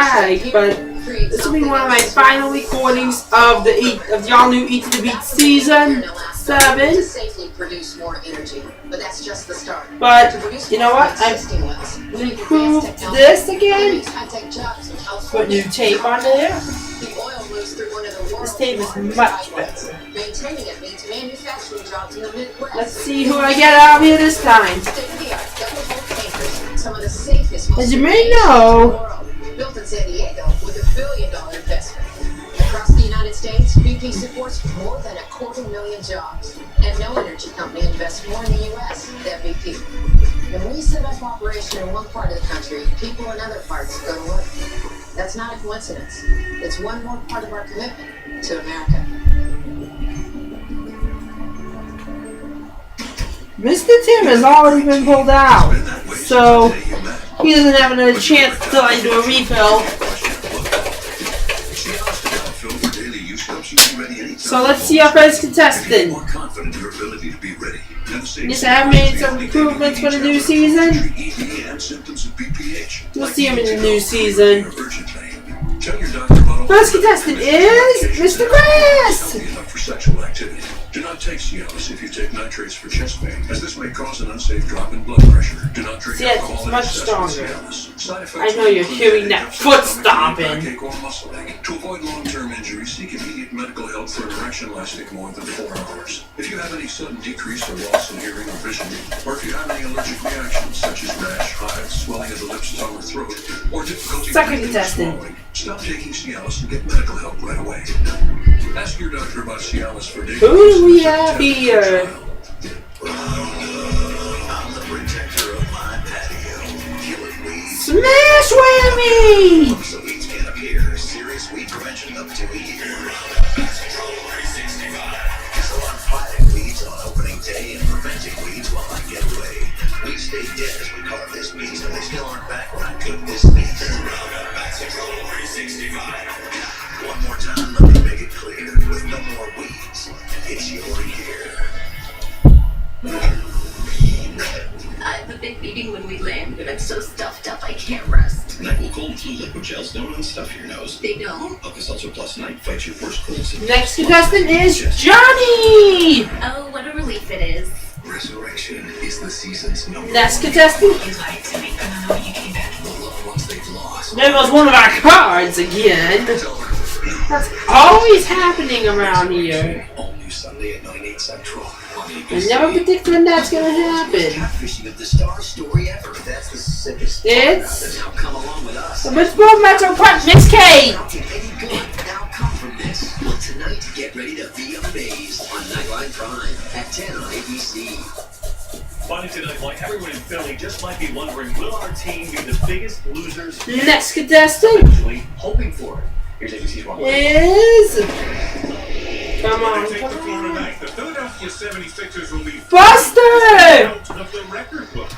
But this will be one of my final recordings of the all new Eat to the Beat season 7. But you know what? I'm going to improve this again. Put new tape on there. This tape is much better. Let's see who I get out of here this time. As you may know, built in San Diego with $1 billion investment. Across the United States, BP supports more than 250,000 jobs. And no energy company invests more in the U.S. than BP. When we set up operation in one part of the country, people in other parts go to work. That's not a coincidence. It's one more part of our commitment to America. Mr. Tim has already been pulled out, so he doesn't have another chance until I do a refill. So let's see our first contestant. Yes, I have made some improvements for the new season. We'll see him in the new season. First contestant is Mr. Grass. Do not take Cialis if you take nitrates for chest pain, as this may cause an unsafe drop in blood pressure. Do not drink alcohol it's much stronger. I know you're hearing that foot stomping. To avoid long-term injury, seek immediate medical help for an erection lasting more than 4 hours. If you have any sudden decrease or loss in hearing or vision, or if you have any allergic reactions such as rash, hives, swelling of the lips, tongue, or throat, or difficulty breathing or swallowing, stop taking Cialis and get medical help right away. Ask your doctor about Cialis for daily. Who do we have here? I'm the protector of my patio. Killing weeds. Smash Whammy! So weeds can appear. Serious weed prevention up to a year. So I'm fighting weeds on opening day and preventing weeds while I get away. Weeds stay dead as we carve this meat, so they still aren't back when I cook this meat. One more time, let me make it clear. With no more weeds, it's your year. I have a big meeting when we land, but I'm so stuffed up I can't rest. NyQuil Cold and Flu liquid gels don't unstuff your nose. They don't? Alka-Seltzer Plus Night fights your worst cold symptoms. Next contestant is Johnny! Oh, what a relief it is. Resurrection is the season's number Next one. contestant. You lied to me, but I know you came back. The loved ones they've lost. There goes one of our cards again. That's always happening around here. All new Sunday at 9/8 Central. I never predict when that's gonna happen. Catfishing of the star story ever. That's the sickest. It's Now come along with us. the Mitchell Metro Punch Miss Kate. Any good now come from this. Well, tonight, get ready to be amazed on Nightline Prime at 10 on ABC. Funny tonight, like everyone in Philly just might be wondering, will our team be the biggest losers? Next contestant Actually, hoping for it. Here's ABC's Ron. is come on, Take the come floor on. tonight. The Philadelphia 76ers will be Buster! out of the record book.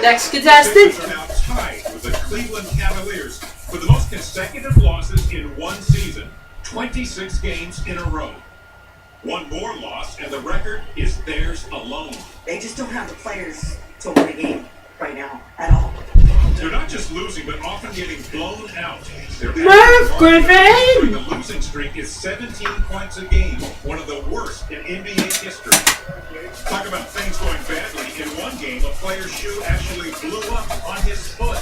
Next The contestant. Sixers are now tied with the Cleveland Cavaliers for the most consecutive losses in one season. 26 games in a row. One more loss, and the record is theirs alone. They just don't have the players to win a game right now at all. They're not just losing, but often getting blown out. Their Merv average Griffin! during the losing streak is 17 points a game, one of the worst in NBA history. Talk about things going badly. In one game, a player's shoe actually blew up on his foot.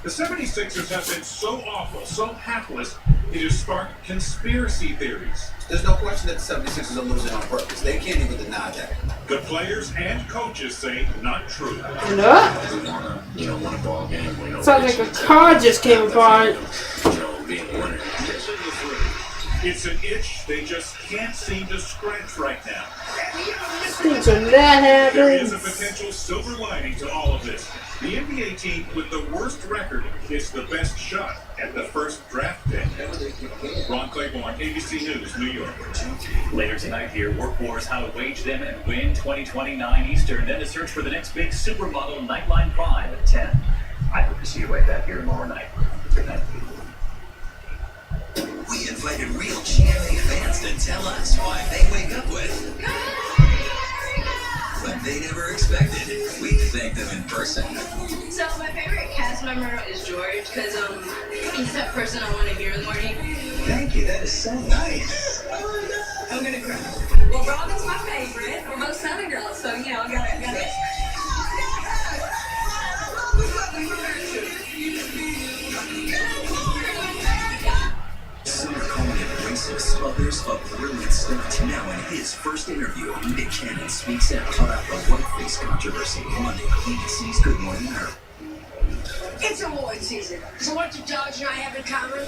The 76ers have been so awful, so hapless, it has sparked conspiracy theories. There's no question that the 76ers are losing on purpose. They can't even deny that. The players and coaches say not true. No? You don't want a ball game. We know Sounds like a car just came apart. being a winner. It's an itch they just can't seem to scratch right now. Things when that There is a happens. potential silver lining to all of this. The NBA team with the worst record gets the best shot at the first draft pick. Ron Claiborne, ABC News, New York. Later tonight here, Work Wars, how to wage them and win 2029 Eastern. Then the search for the next big supermodel, Nightline Prime at 10. I hope to see you right back here tomorrow night. Good night. We invited real GMA fans to tell us why they wake up with the they never expected. We thank them in person. So my favorite cast member is George because he's that person I want to hear in the morning. Thank you, that is so nice. I'm gonna cry. Well, Robin's my favorite. We're both Southern girls, so you know, I got it. Summer Cohen embraces others of brilliant stunt. Now in his first interview, Nick Cannon speaks out about the whiteface controversy Monday on ABC's Good Morning America. It's award season. So what do Dodge and I have in common?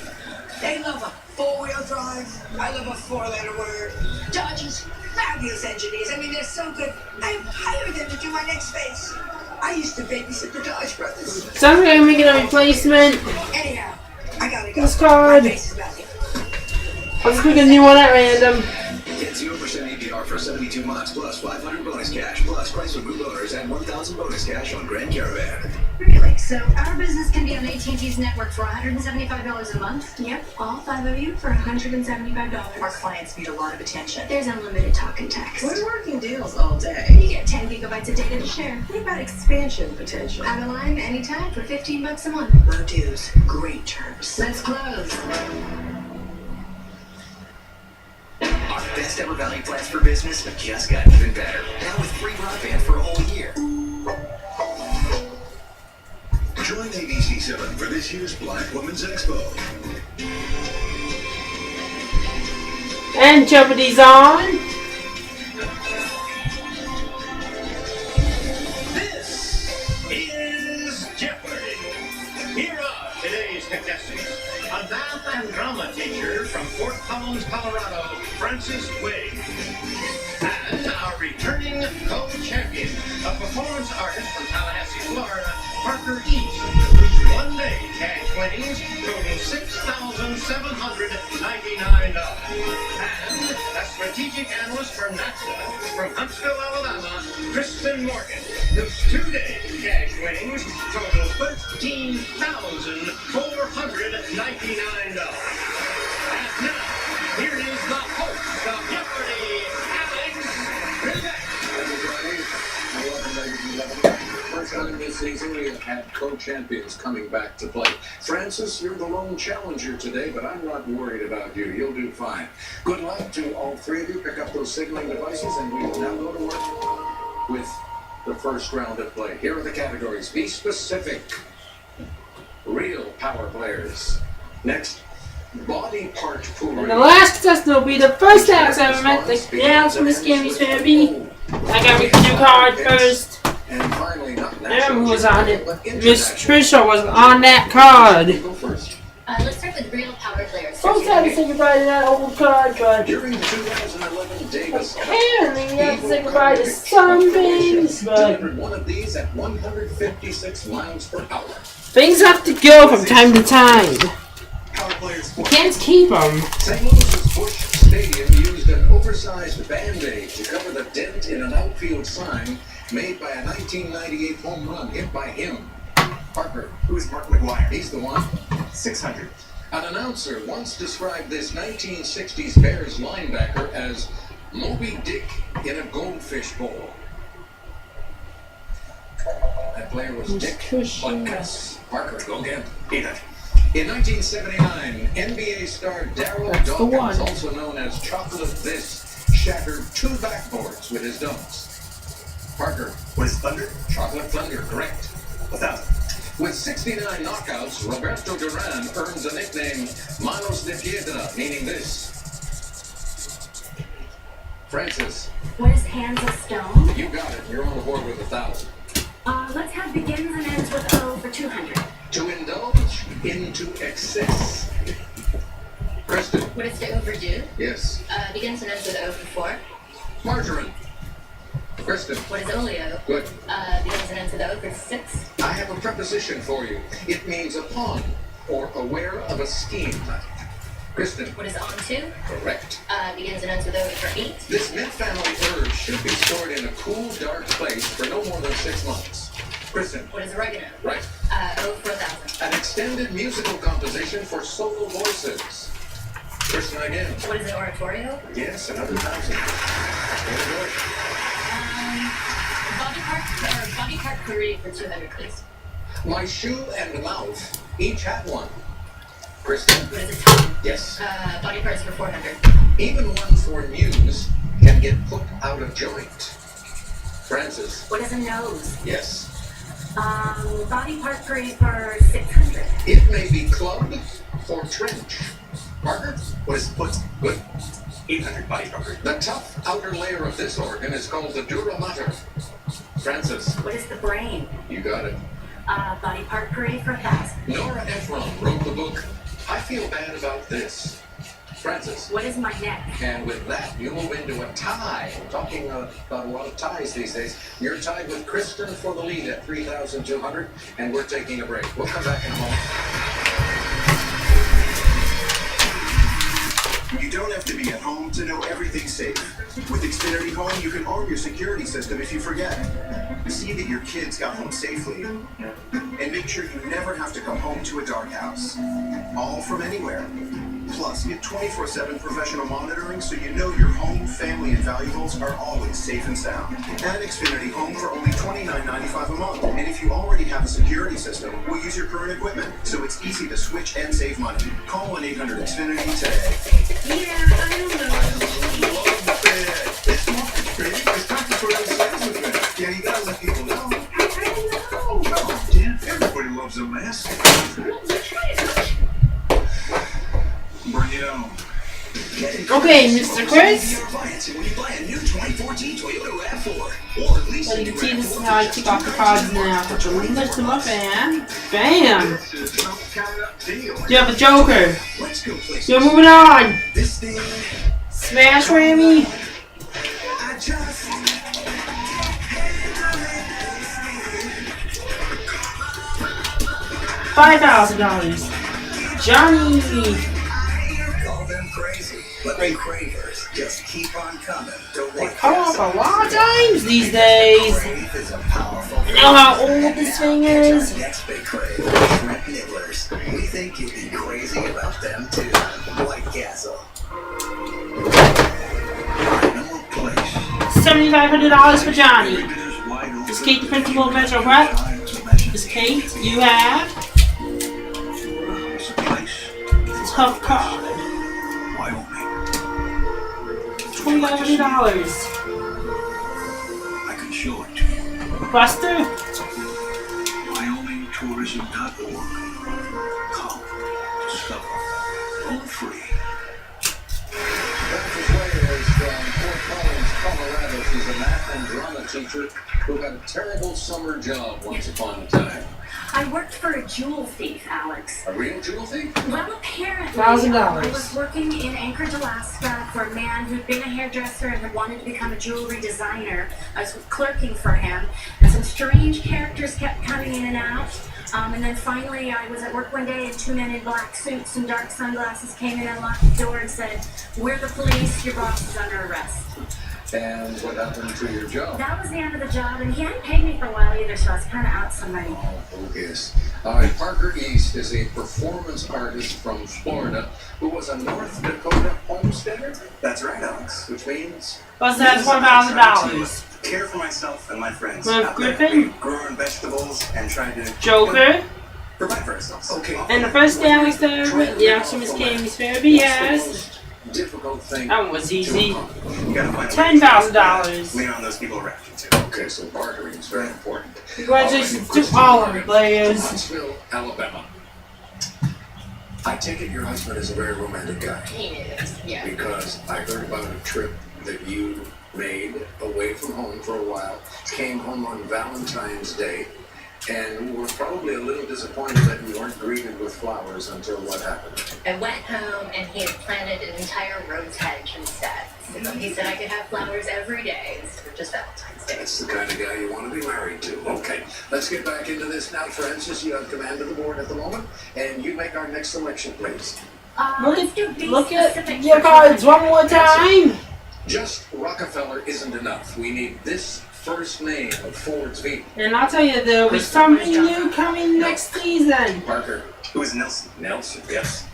They love a four-wheel drive. I love a four-letter word. Dodge is fabulous engineers. I mean, they're so good. I've hired them to do my next face. I used to babysit the Dodge brothers. Sounds like I'm making a replacement. Anyhow, I gotta go. This card. My face is back. I'll just pick a new one at random. Get 0% APR for 72 months, plus 500 bonus cash, plus price for new owners and 1,000 bonus cash on Grand Caravan. Really? So our business can be on AT&T's network for $175 a month? Yep, all 5 of you for $175. Our clients need a lot of attention. There's unlimited talk and text. We're working deals all day. You get 10 gigabytes of data to share. What about expansion potential? Out of line anytime for $15 a month. Low dues, great terms. Let's close. Our best ever value plans for business have just gotten even better. Now with free broadband for a whole year. Join ABC7 for this year's Black Women's Expo. And Jeopardy's on. This is Jeopardy! Here are today's contestants. A math and drama teacher from Fort Collins, Colorado, Francis Wade. And our returning co-champion, a performance artist from Tallahassee, Florida, Parker East, whose one-day cash winnings total $6,799. And a strategic analyst for NASA from Huntsville, Alabama, Kristen Morgan, whose two-day cash winnings total $13,499. And now, here is the host of Jeopardy, Alex Trebek. Welcome, ladies and gentlemen. First time this season, we have had co-champions coming back to play. Francis, you're the lone challenger today, but I'm not worried about you. You'll do fine. Good luck to all three of you. Pick up those signaling devices, and we will now go to work with the first round of play. Here are the categories. Be specific. Real power players. Next, body part pooling. And the last contestant will be the first house I ever met. The gals from this game is gonna be. I gotta read the new card first. And finally, not Who was on it? Miss Trisha was on that card. Go first. Let's start with real power players. Folks had to say goodbye to that old card, but During the 2011 Davis Cup, apparently we have to say goodbye to some things, but delivered one of these at 156 miles per hour. things have to go from time to time. Power players You can't keep them. St. Louis's Busch Stadium used an oversized Band-Aid to cover the dent in an outfield sign made by a 1998 home run hit by him. Parker. Who is Mark McGuire? He's the one. 600. An announcer once described this 1960s Bears linebacker as Moby Dick in a goldfish bowl. That player was Dick Butkus. Parker, go again. Peanut. In 1979, NBA star Darryl That's the Dawkins, one. also known as Chocolate This, shattered 2 backboards with his dunks. Parker. What is Thunder? Chocolate Thunder, correct. 1,000. With 69 knockouts, Roberto Duran earns a nickname, Manos de Piedra, meaning this. Francis, What is Hands of Stone? you got it. You're on the board with 1,000. Let's have begins and ends with O for 200. To indulge into excess. Kristen, What is to overdo? yes. Begins and ends with O for 4. Margarine. Kristen, What is oleo? good. Begins and ends with O for 6. I have a preposition for you. It means upon or aware of a scheme. Kristen, What is on to? correct. Begins and ends with O for 8. This mint-family herb should be stored in a cool, dark place for no more than 6 months. Kristen, What is oregano? right. O for 1,000. An extended musical composition for solo voices. Kristen again. What is an oratorio? Yes, another 1,000. Very good. body part parade for 200, please. My shoe and mouth each had one. Kristen? What is it, Tom? Yes. Body parts for 400. Even one for news can get put out of joint. Francis? What is a nose? Yes. Body part parade for 600. It may be club or trench. Parker? What is foot? Good. 800 body part. The tough outer layer of this organ is called the dura mater. Francis? What is the brain? You got it. Body part parade for 1,000. Nora Ephron wrote the book, I Feel Bad About This. Francis? What is my neck? And with that, you move into a tie. We're talking about a lot of ties these days. You're tied with Kristen for the lead at 3,200, and we're taking a break. We'll come back in a moment. You don't have to be at home to know everything's safe. With Xfinity Home, you can arm your security system if you forget. See that your kids got home safely. And make sure you never have to come home to a dark house. All from anywhere. Plus, get 24/7 professional monitoring so you know your home, family, and valuables are always safe and sound. Add Xfinity Home for only $29.95 a month. And if you already have a security system, we'll use your current equipment, so it's easy to switch and save money. Call 1-800-XFINITY today. Yeah, I don't know. Love it. It's March, baby. It's time to throw those sales with it. Yeah, you gotta let people know. I don't know. Come on, Dan. Everybody loves a mask. Bring it on. Okay, Mr. Chris. Your appliance when you buy a new 2014 Toyota RAV4. Or at least So a you new can see this is RAV4 how I take off the cards now. Put the lid to my fan. Bam! This is some kind of deal. You have a Joker. Let's go places. You're moving on. This thing, Smash Rammy. I just $5,000. Johnny. call them crazy. But the cravers just keep on coming. Don't They let come off gas a lot of times these days. Crave is a powerful You know how old this thing is? Our next big crave, shrimp nibblers. We think you'd be crazy about them too. White Castle. No place. $7,500 for Johnny. It is wide open. Is Kate the principal of Metro Prep? Is Kate? You have It's a place. tough card. Wyoming. $2,500. I can show it to you. Buster? WyomingTourism.org. Come, discover, all free. Francis Ware is from Fort Collins, Colorado. She's a math and drama teacher who had a terrible summer job once upon a time. I worked for a jewel thief, Alex. A real jewel thief? Well, apparently, $1,000. I was working in Anchorage, Alaska for a man who'd been a hairdresser and had wanted to become a jewelry designer. I was clerking for him, and some strange characters kept coming in and out. And then finally, I was at work one day, and two men in black suits and dark sunglasses came in and locked the door and said, "We're the police, your boss is under arrest." And what happened to your job? That was the end of the job, and he hadn't paid me for a while either, so I was kind of out some money. Oh, yes. All right, Parker East is a performance artist from Florida who was a North Dakota homesteader. That's right, Alex. Which means Buster has $1,000. Care for myself and my friends. Well, out there, Griffin? growing vegetables and trying to Joker. provide for ourselves. okay. And the first day I was there with the Optimus Games fair BS. Difficult thing. That was easy. You gotta find $10,000. lean on those people around you too. Okay, so bartering is very important. Congratulations to all of the players. Huntsville, Alabama. I take it your husband is a very romantic guy. He is, yeah. Because I heard about a trip that you made away from home for a while, came home on Valentine's Day, and were probably a little disappointed that you weren't greeted with flowers until what happened. I went home and he had planted an entire rose hedge instead. So he said I could have flowers every day instead of just Valentine's Day. That's the kind of guy you want to be married to. Okay, let's get back into this now, Francis. You have command of the board at the moment, and you make our next selection, please. Look at your cards one more time. Just Rockefeller isn't enough. We need this first name of Ford's V. And I'll tell you, there'll be something new coming next season. Parker. Who is Nelson? Nelson, yes.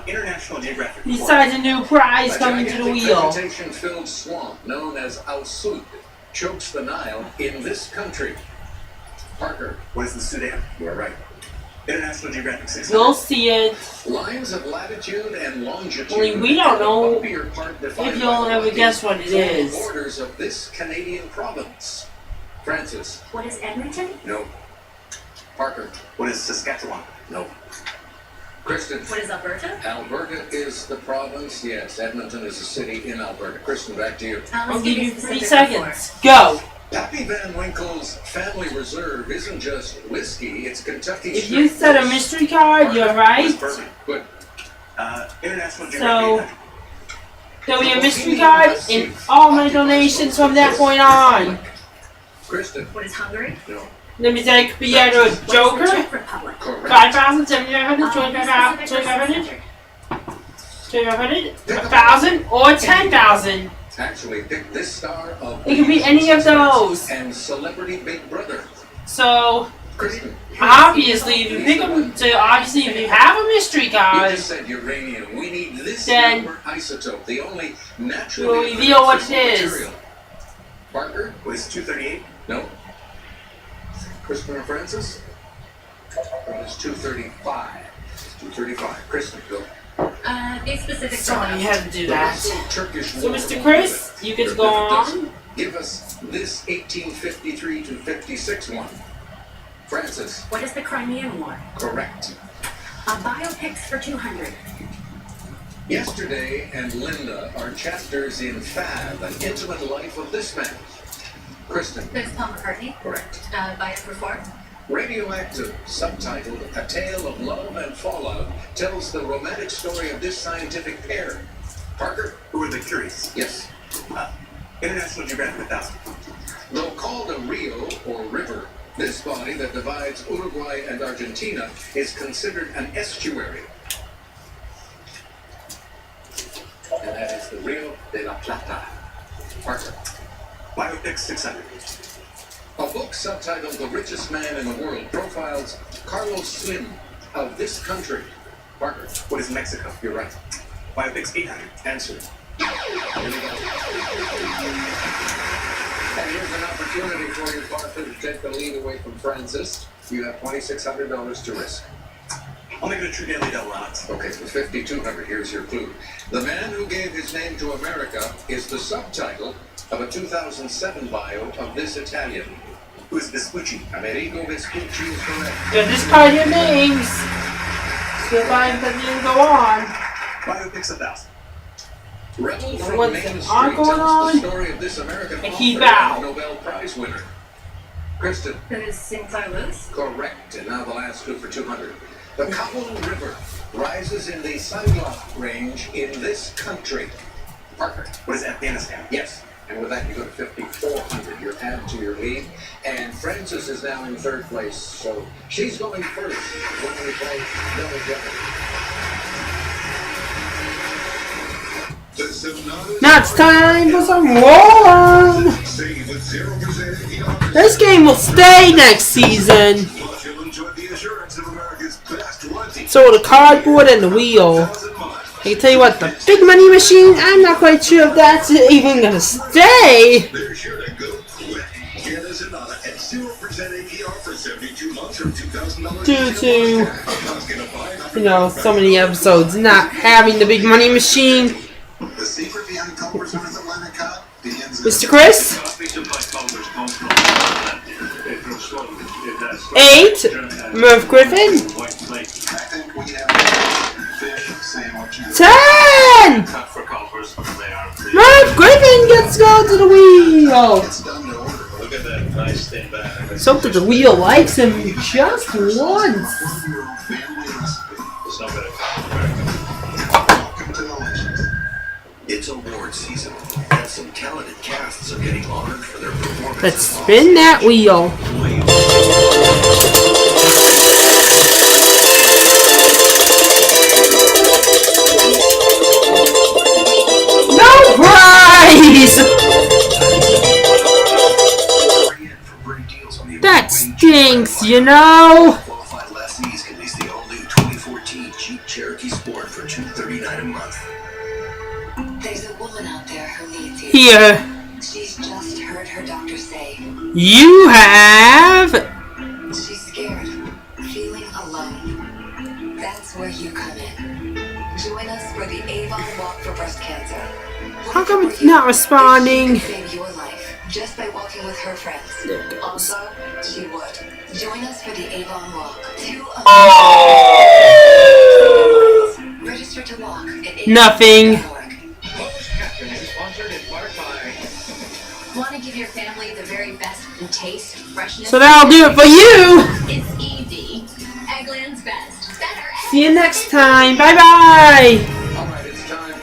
International Geographic. Besides a new prize coming to the wheel. Vegetation-filled swamp known as Al Sud. chokes the Nile in this country? Parker. What is the Sudan? You're right. International Geographic 600. You'll see it. Lines of latitude and longitude. Only we don't know bumpier part defined if you'll by ever the guess what it former is. borders of this Canadian province. Francis. What is Edmonton? No. Parker. What is Saskatchewan? No. Kristen. What is Alberta? Alberta is the province. Yes, Edmonton is a city in Alberta. Kristen, back to you. I'll Let's give get you specific 3 seconds. before. Go. Pappy Van Winkle's Family Reserve isn't just whiskey, it's Kentucky If you straight said a whiskey. mystery card, you're Was right. perfect. Good. International So- Geographic 800. There'll be a mystery card in all my donations from that point on. Kristen. What is Hungary? No. Let me take Piero What is the Joker. Czech Republic? Correct. 5,000, 7,500, Specific 2,500, versus 2,500, 1,000, or 10,000. Actually, pick this star of It can be any of those. and Celebrity Big Brother. So, Kristen. obviously, if you pick them, obviously, if you have a mystery You card, just said uranium. We need this Then number isotope, the only naturally we'll reveal what it fissile is. material. Parker? What is 238? No. Kristen or Francis? That is 235. 235. Kristen, go. Be specific. sorry, you had to do The that. Russo-Turkish So, War. Mr. Chris, you get to go on. Give us this 1853 to 56 one. Francis, What is the Crimean War? correct. Biopics for 200. Yesterday and Linda are chapters in Fab, an intimate life of this man. Kristen, There's Paul McCartney. correct. Bio for 4. Radioactive, subtitled A Tale of Love and Fallout, tells the romantic story of this scientific pair. Parker? Who are the Curious? Yes. International Geographic 1000. Though called a rio or river, this body that divides Uruguay and Argentina is considered an estuary. And that is the Rio de la Plata. Parker. Biopic 600. A book subtitled The Richest Man in the World profiles Carlos Slim of this country. Parker. What is Mexico? You're right. Biopics 800. Answer. Here we go. And here's an opportunity for you, Parker, to take the lead away from Francis. You have $2,600 to risk. I'll make it a true daily double odds. Okay, for $5,200, here's your clue. The man who gave his name to America is the subtitle of a 2007 bio of this Italian. Who is Vespucci? Amerigo Vespucci is correct. Yeah, discard your names. So if I continue to go on. Biopics 1000. Rebel The from ones Main that Street aren't going tells the on, story of this American I author keep and out. Nobel Prize winner. Kristen, That is Sinclair Lewis. correct. And now the last clue for 200. The Kabul River rises in the Sangla Range in this country. Parker. What is Afghanistan? Yes. And with that, you go to 5,400. You're added to your lead. And Frances is now in third place. So she's going first when we play Double Jeopardy. Now it's time for some roll-on. This game will stay next season. So the cardboard and the wheel. I can tell you what, the big money machine, I'm not quite sure if that's even gonna stay. They're sure to go quick. Get us another at 0% APR for 72 months or $2,000. Due to, you know, so many episodes not having the big money machine. The secret behind Culver's North Atlantic Cup begins Mr. Chris? 8. Merv Griffin. 10. Merv Griffin gets to go to the wheel. It's done to order. Look at that nice thin back. So that the wheel likes him just once. Family recipe. It's not gonna Welcome to the legend. It's award season, and some talented casts are getting honored for their performances. Let's spin that wheel. No prize! That stinks, you know? Qualified lessees can lease the all-new 2014 Jeep Cherokee Sport for $239 a month. There's a woman out there who needs you. Here, She's just heard her doctor say You have. she's scared, feeling alone. That's where you come in. Join us for the Avon Walk for Breast Cancer. How come it's not responding? She could save your life just by walking with her friends. There it goes. Also, she would. Join us for the Avon Walk. Register to walk at Nothing. Closed captioning sponsored in part by. Want to give your family the very best in taste, freshness? So that'll do it for you. It's easy. Eggland's best. Better. See you next time. Bye bye.